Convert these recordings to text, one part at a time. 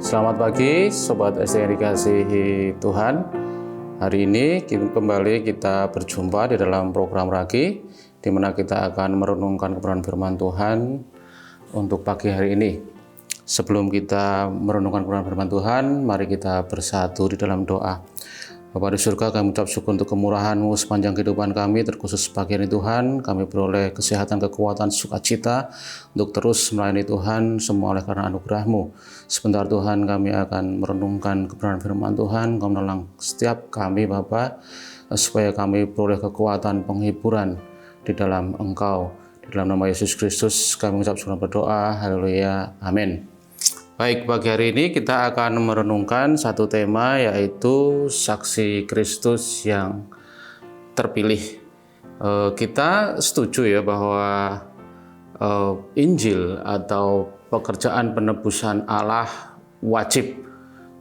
Selamat pagi Sobat SD yang dikasihi Tuhan. Hari ini kembali kita berjumpa di dalam program Ragi, di mana kita akan merenungkan kebenaran firman Tuhan untuk pagi hari ini. Sebelum kita merenungkan kebenaran firman Tuhan, mari kita bersatu di dalam doa. Bapa di surga, kami ucap syukur untuk kemurahan-Mu sepanjang kehidupan kami, terkhusus pagi ini Tuhan. Kami beroleh kesehatan, kekuatan, sukacita untuk terus melayani Tuhan, semua oleh karena anugerah-Mu. Sebentar Tuhan, kami akan merenungkan kebenaran firman Tuhan. Kau menolong setiap kami Bapa, supaya kami beroleh kekuatan, penghiburan di dalam Engkau. Di dalam nama Yesus Kristus kami mengucap syukur berdoa. Haleluya. Amin. Baik, pagi hari ini kita akan merenungkan satu tema, yaitu saksi Kristus yang terpilih. Kita setuju ya bahwa Injil atau pekerjaan penebusan Allah wajib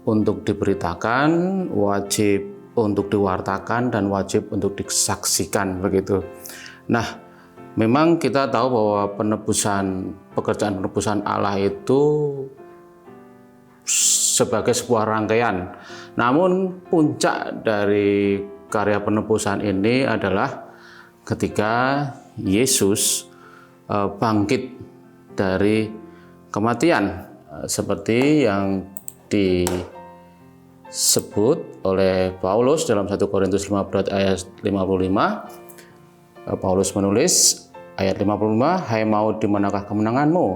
untuk diberitakan, wajib untuk diwartakan, dan wajib untuk disaksikan begitu. Nah, memang kita tahu bahwa pekerjaan penebusan Allah itu sebagai sebuah rangkaian. Namun puncak dari karya penebusan ini adalah ketika Yesus bangkit dari kematian, seperti yang disebut oleh Paulus dalam 1 Korintus 15 ayat 55. Paulus menulis ayat 55, "Hai maut, di manakah kemenanganmu?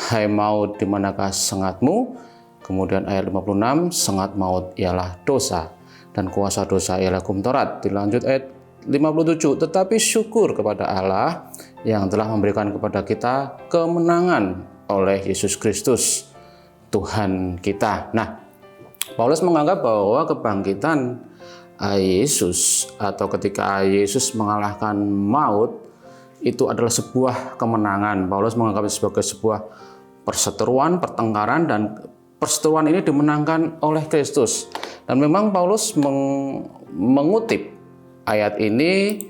Hai maut, di manakah sengatmu?" Kemudian ayat 56, "Sengat maut ialah dosa, dan kuasa dosa ialah hukum Taurat." Dilanjut ayat 57, "Tetapi syukur kepada Allah yang telah memberikan kepada kita kemenangan oleh Yesus Kristus, Tuhan kita." Nah, Paulus menganggap bahwa kebangkitan Yesus atau ketika Yesus mengalahkan maut itu adalah sebuah kemenangan. Paulus menganggap itu sebagai sebuah perseteruan, pertengkaran, dan perseteruan ini dimenangkan oleh Kristus. Dan memang Paulus mengutip ayat ini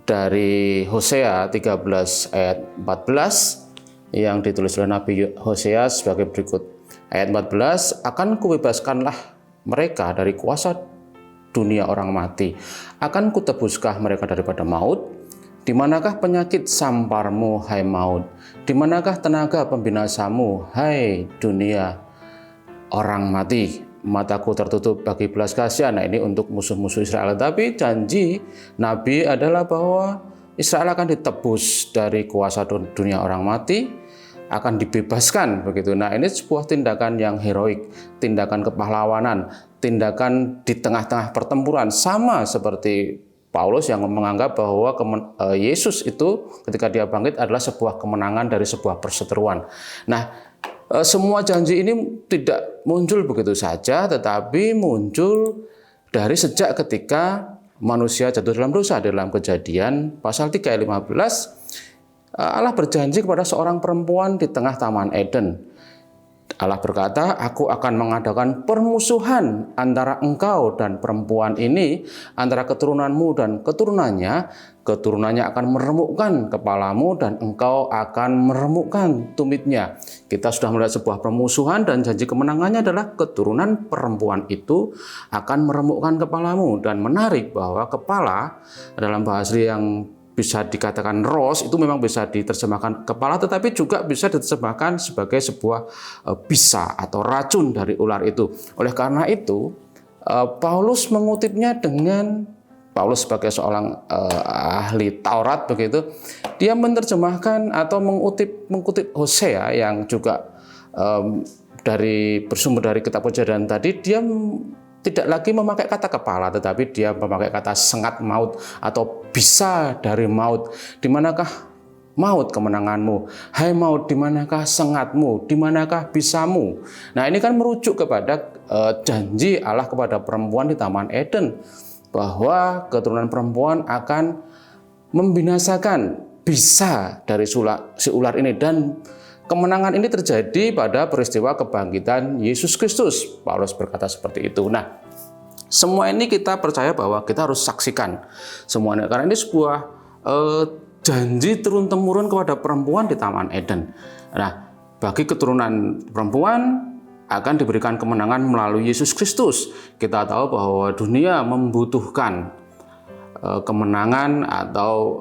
dari Hosea 13 ayat 14 yang ditulis oleh Nabi Hosea sebagai berikut. Ayat 14, "Akan kubebaskanlah mereka dari kuasa dunia orang mati. Akan kutebuskah mereka daripada maut? Di manakah penyakit samparmu, hai maut? Di manakah tenaga pembinasamu, hai dunia orang mati? Mataku tertutup bagi belas kasihan." Nah, ini untuk musuh-musuh Israel. Tapi janji Nabi adalah bahwa Israel akan ditebus dari kuasa dunia orang mati, akan dibebaskan begitu. Nah, ini sebuah tindakan yang heroik, tindakan kepahlawanan, tindakan di tengah-tengah pertempuran, sama seperti Paulus yang menganggap bahwa Yesus itu ketika dia bangkit adalah sebuah kemenangan dari sebuah perseteruan. Nah, semua janji ini tidak muncul begitu saja, tetapi muncul dari sejak ketika manusia jatuh dalam dosa. Dalam Kejadian pasal 3 ayat 15, Allah berjanji kepada seorang perempuan di tengah Taman Eden. Allah berkata, "Aku akan mengadakan permusuhan antara engkau dan perempuan ini, antara keturunanmu dan keturunannya. Keturunannya akan meremukkan kepalamu dan engkau akan meremukkan tumitnya." Kita sudah melihat sebuah permusuhan, dan janji kemenangannya adalah keturunan perempuan itu akan meremukkan kepalamu. Dan menarik bahwa kepala dalam bahasa yang bisa dikatakan ros itu memang bisa diterjemahkan kepala, tetapi juga bisa diterjemahkan sebagai sebuah bisa atau racun dari ular itu. Oleh karena itu, Paulus mengutipnya dengan Paulus sebagai seorang ahli Taurat begitu, dia menerjemahkan atau mengutip Hosea yang juga bersumber dari kitab Kejadian tadi. Dia tidak lagi memakai kata kepala, tetapi dia memakai kata sengat maut atau bisa dari maut. Di manakah maut kemenanganmu? Hai maut, di manakah sengatmu? Di manakah bisamu? Nah, ini kan merujuk kepada janji Allah kepada perempuan di Taman Eden, bahwa keturunan perempuan akan membinasakan bisa dari si ular ini. Dan kemenangan ini terjadi pada peristiwa kebangkitan Yesus Kristus. Paulus berkata seperti itu. Nah, semua ini kita percaya bahwa kita harus saksikan semuanya, karena ini sebuah janji turun-temurun kepada perempuan di Taman Eden. Nah, bagi keturunan perempuan akan diberikan kemenangan melalui Yesus Kristus. Kita tahu bahwa dunia membutuhkan kemenangan, atau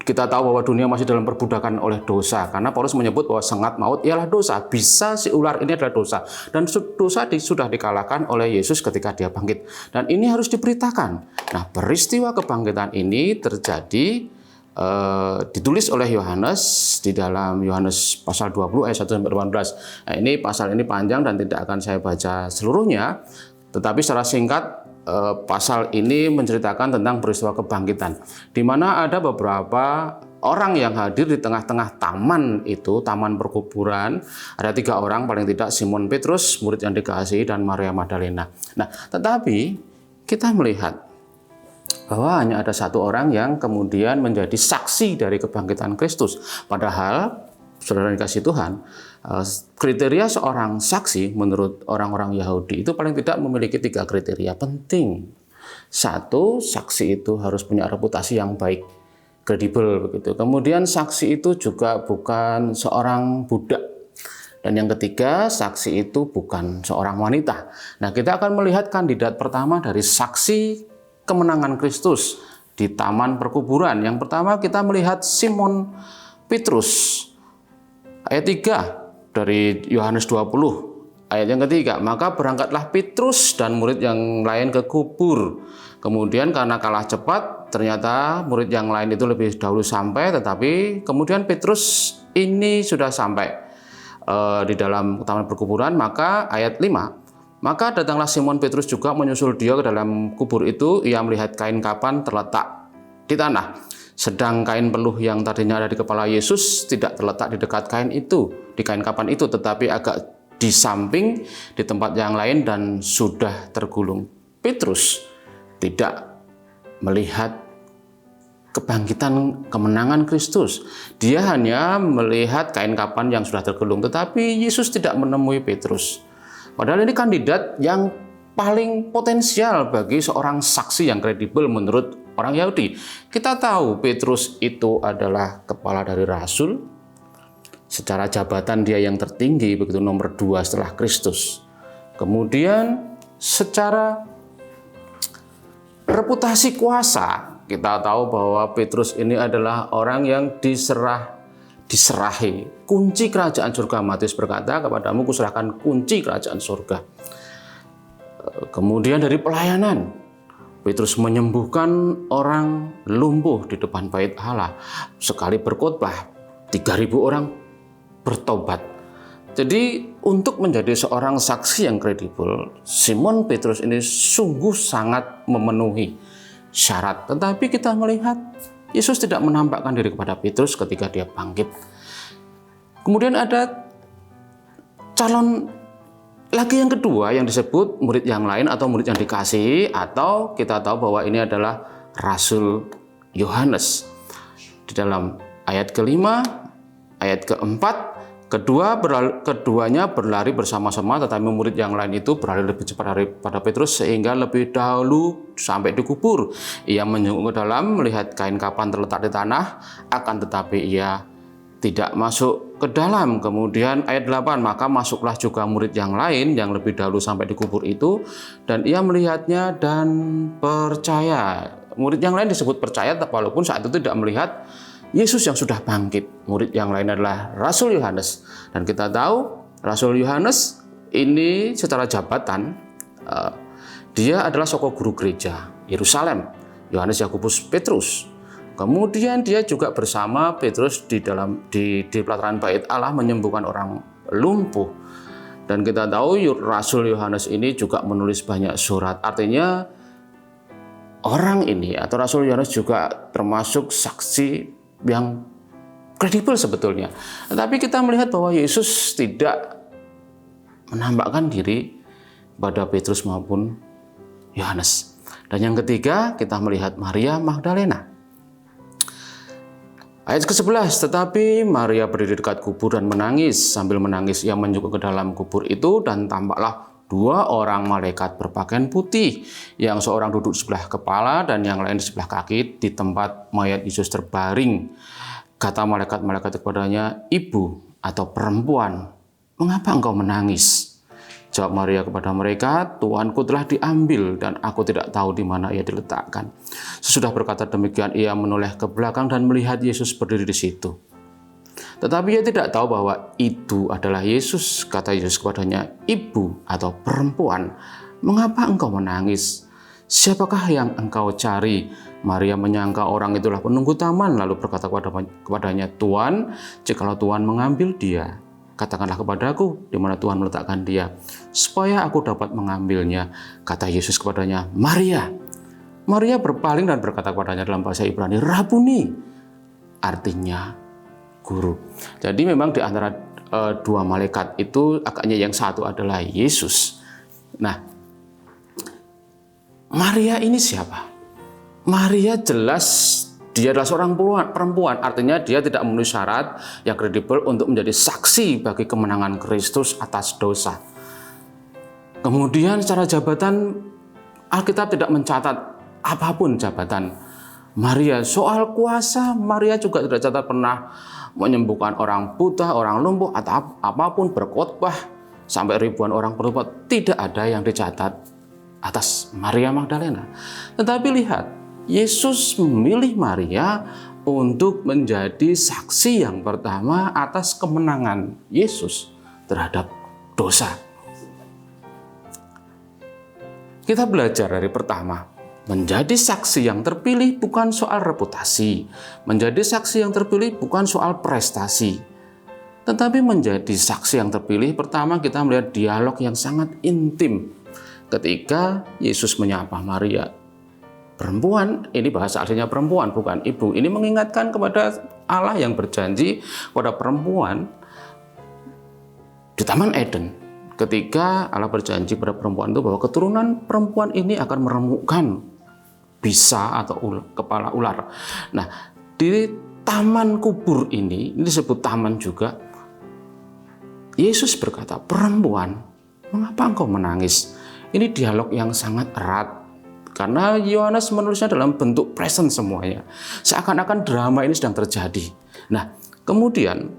kita tahu bahwa dunia masih dalam perbudakan oleh dosa, karena Paulus menyebut bahwa sengat maut ialah dosa. Bisa si ular ini adalah dosa, dan dosa sudah dikalahkan oleh Yesus ketika dia bangkit, dan ini harus diberitakan. Nah, peristiwa kebangkitan ini terjadi, ditulis oleh Yohanes di dalam Yohanes pasal 20 ayat 1 sampai 18. Nah, ini pasal ini panjang dan tidak akan saya baca seluruhnya, tetapi secara singkat pasal ini menceritakan tentang peristiwa kebangkitan, di mana ada beberapa orang yang hadir di tengah-tengah taman itu, taman perkuburan. Ada 3 orang paling tidak: Simon Petrus, murid yang dikasihi, dan Maria Magdalena. Nah, tetapi kita melihat bahwa hanya ada 1 orang yang kemudian menjadi saksi dari kebangkitan Kristus. Padahal, saudara dikasih Tuhan, kriteria seorang saksi menurut orang-orang Yahudi itu paling tidak memiliki 3 kriteria penting. 1, saksi itu harus punya reputasi yang baik, kredibel begitu. Kemudian saksi itu juga bukan seorang budak. Dan yang ketiga, saksi itu bukan seorang wanita. Nah, kita akan melihat kandidat pertama dari saksi kemenangan Kristus di taman perkuburan. Yang pertama kita melihat Simon Petrus. Ayat 3 dari Yohanes 20. Ayat yang ketiga, maka berangkatlah Petrus dan murid yang lain ke kubur. Kemudian karena kalah cepat, ternyata murid yang lain itu lebih dahulu sampai, tetapi kemudian Petrus ini sudah sampai di dalam taman perkuburan. Maka ayat 5, maka datanglah Simon Petrus juga menyusul dia ke dalam kubur itu. Ia melihat kain kapan terletak di tanah, sedang kain peluh yang tadinya ada di kepala Yesus tidak terletak di dekat kain itu, di kain kapan itu, tetapi agak di samping di tempat yang lain dan sudah tergulung. Petrus tidak melihat kebangkitan kemenangan Kristus. Dia hanya melihat kain kapan yang sudah tergulung, tetapi Yesus tidak menemui Petrus. Padahal ini kandidat yang paling potensial bagi seorang saksi yang kredibel menurut orang Yahudi. Kita tahu Petrus itu adalah kepala dari rasul. Secara jabatan dia yang tertinggi, begitu, nomor 2 setelah Kristus. Kemudian secara reputasi kuasa, kita tahu bahwa Petrus ini adalah orang yang diserahi kunci kerajaan surga. Matius berkata, kepadamu kuserahkan kunci kerajaan surga. Kemudian dari pelayanan, Petrus menyembuhkan orang lumpuh di depan bait Allah. Sekali berkhotbah, 3.000 orang bertobat. Jadi untuk menjadi seorang saksi yang kredibel, Simon Petrus ini sungguh sangat memenuhi syarat. Tetapi kita melihat Yesus tidak menampakkan diri kepada Petrus ketika dia bangkit. Kemudian ada calon lagi yang kedua yang disebut murid yang lain atau murid yang dikasihi, atau kita tahu bahwa ini adalah Rasul Yohanes. Di dalam ayat kelima, ayat keempat, keduanya berlari bersama-sama, tetapi murid yang lain itu berlari lebih cepat daripada Petrus sehingga lebih dahulu sampai di kubur. Ia menjenguk ke dalam, melihat kain kapan terletak di tanah, akan tetapi ia tidak masuk ke dalam. Kemudian ayat 8, maka masuklah juga murid yang lain yang lebih dahulu sampai di kubur itu, dan ia melihatnya dan percaya. Murid yang lain disebut percaya walaupun saat itu tidak melihat Yesus yang sudah bangkit. Murid yang lain adalah Rasul Yohanes. Dan kita tahu Rasul Yohanes ini secara jabatan dia adalah soko guru gereja Yerusalem, Yohanes Yakobus Petrus. Kemudian dia juga bersama Petrus di pelataran bait Allah menyembuhkan orang lumpuh. Dan kita tahu Rasul Yohanes ini juga menulis banyak surat. Artinya orang ini atau Rasul Yohanes juga termasuk saksi yang kredibel sebetulnya. Tetapi kita melihat bahwa Yesus tidak menampakkan diri pada Petrus maupun Yohanes. Dan yang ketiga kita melihat Maria Magdalena. Ayat ke-11, tetapi Maria berdiri dekat kubur dan menangis. Sambil menangis ia menjungkuk ke dalam kubur itu, dan tampaklah 2 orang malaikat berpakaian putih, yang seorang duduk di sebelah kepala dan yang lain di sebelah kaki di tempat mayat Yesus terbaring. Kata malaikat-malaikat kepadanya, "Ibu atau perempuan, mengapa engkau menangis?" Jawab Maria kepada mereka, "Tuanku telah diambil dan aku tidak tahu di mana ia diletakkan." Sesudah berkata demikian, ia menoleh ke belakang dan melihat Yesus berdiri di situ. Tetapi ia tidak tahu bahwa itu adalah Yesus. Kata Yesus kepadanya, "Ibu," atau perempuan, "mengapa engkau menangis? Siapakah yang engkau cari?" Maria menyangka orang itulah penunggu taman, lalu berkata kepadanya, "Tuan, jikalau Tuan mengambil dia, katakanlah kepadaku di mana Tuhan meletakkan dia, supaya aku dapat mengambilnya." Kata Yesus kepadanya, "Maria." Maria berpaling dan berkata kepadanya dalam bahasa Ibrani, "Rabuni," artinya guru. Jadi memang di antara dua malaikat itu agaknya yang satu adalah Yesus. Nah, Maria ini siapa? Maria jelas dia adalah seorang perempuan, artinya dia tidak memenuhi syarat yang kredibel untuk menjadi saksi bagi kemenangan Kristus atas dosa. Kemudian secara jabatan, Alkitab tidak mencatat apapun jabatan Maria. Soal kuasa, Maria juga tidak catat pernah menyembuhkan orang buta, orang lumpuh, atau apapun, berkhotbah sampai ribuan orang bertobat. Tidak ada yang dicatat atas Maria Magdalena. Tetapi lihat, Yesus memilih Maria untuk menjadi saksi yang pertama atas kemenangan Yesus terhadap dosa. Kita belajar dari pertama, menjadi saksi yang terpilih bukan soal reputasi. Menjadi saksi yang terpilih bukan soal prestasi. Tetapi menjadi saksi yang terpilih, pertama kita melihat dialog yang sangat intim. Ketika Yesus menyapa Maria, perempuan, ini bahasa aslinya perempuan, bukan ibu. Ini mengingatkan kepada Allah yang berjanji pada perempuan di Taman Eden. Ketika Allah berjanji pada perempuan itu bahwa keturunan perempuan ini akan meremukkan bisa atau kepala ular. Nah, di taman kubur ini disebut taman juga, Yesus berkata, "Perempuan, mengapa engkau menangis?" Ini dialog yang sangat erat, karena Yohanes menulisnya dalam bentuk present semuanya. Seakan-akan drama ini sedang terjadi. Nah, kemudian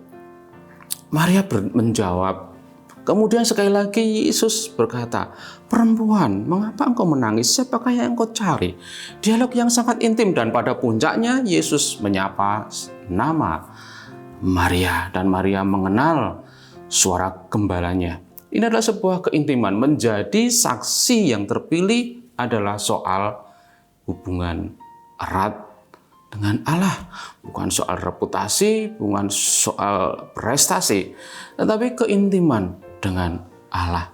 Maria menjawab. Kemudian sekali lagi Yesus berkata, "Perempuan, mengapa engkau menangis? Siapakah yang engkau cari?" Dialog yang sangat intim, dan pada puncaknya Yesus menyapa nama Maria, dan Maria mengenal suara gembalanya. Ini adalah sebuah keintiman. Menjadi saksi yang terpilih adalah soal hubungan erat dengan Allah, bukan soal reputasi, bukan soal prestasi, tetapi keintiman dengan Allah.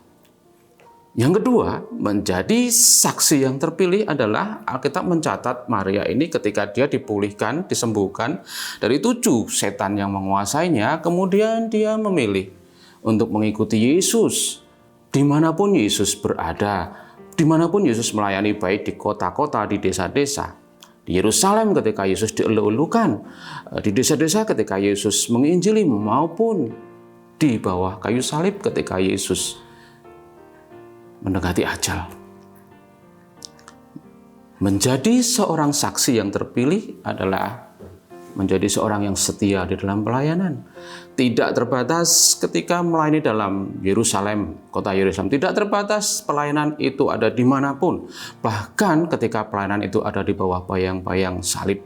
Yang kedua, menjadi saksi yang terpilih adalah Alkitab mencatat Maria ini ketika dia dipulihkan, disembuhkan dari 7 setan yang menguasainya, kemudian dia memilih untuk mengikuti Yesus dimanapun Yesus berada, dimanapun Yesus melayani, baik di kota-kota, di desa-desa. Di Yerusalem ketika Yesus dielu-elukan, di desa-desa ketika Yesus menginjili, maupun di bawah kayu salib ketika Yesus mendekati ajal. Menjadi seorang saksi yang terpilih adalah menjadi seorang yang setia di dalam pelayanan. Tidak terbatas ketika melayani dalam Yerusalem, kota Yerusalem. Tidak terbatas pelayanan itu ada dimanapun. Bahkan ketika pelayanan itu ada di bawah bayang-bayang salib,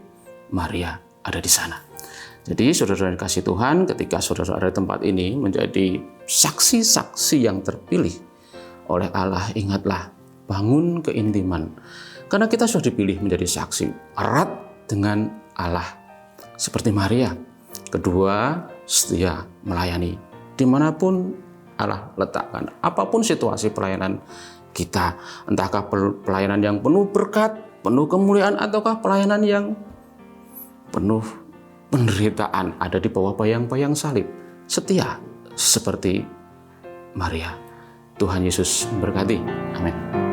Maria ada di sana. Jadi saudara-saudara yang kasih Tuhan, ketika saudara ada di tempat ini menjadi saksi-saksi yang terpilih oleh Allah, ingatlah, bangun keintiman. Karena kita sudah dipilih menjadi saksi erat dengan Allah. Seperti Maria. Kedua, setia melayani dimanapun Allah letakkan. Apapun situasi pelayanan kita, entahkah pelayanan yang penuh berkat, penuh kemuliaan, ataukah pelayanan yang penuh penderitaan, ada di bawah bayang-bayang salib, setia seperti Maria. Tuhan Yesus memberkati. Amin.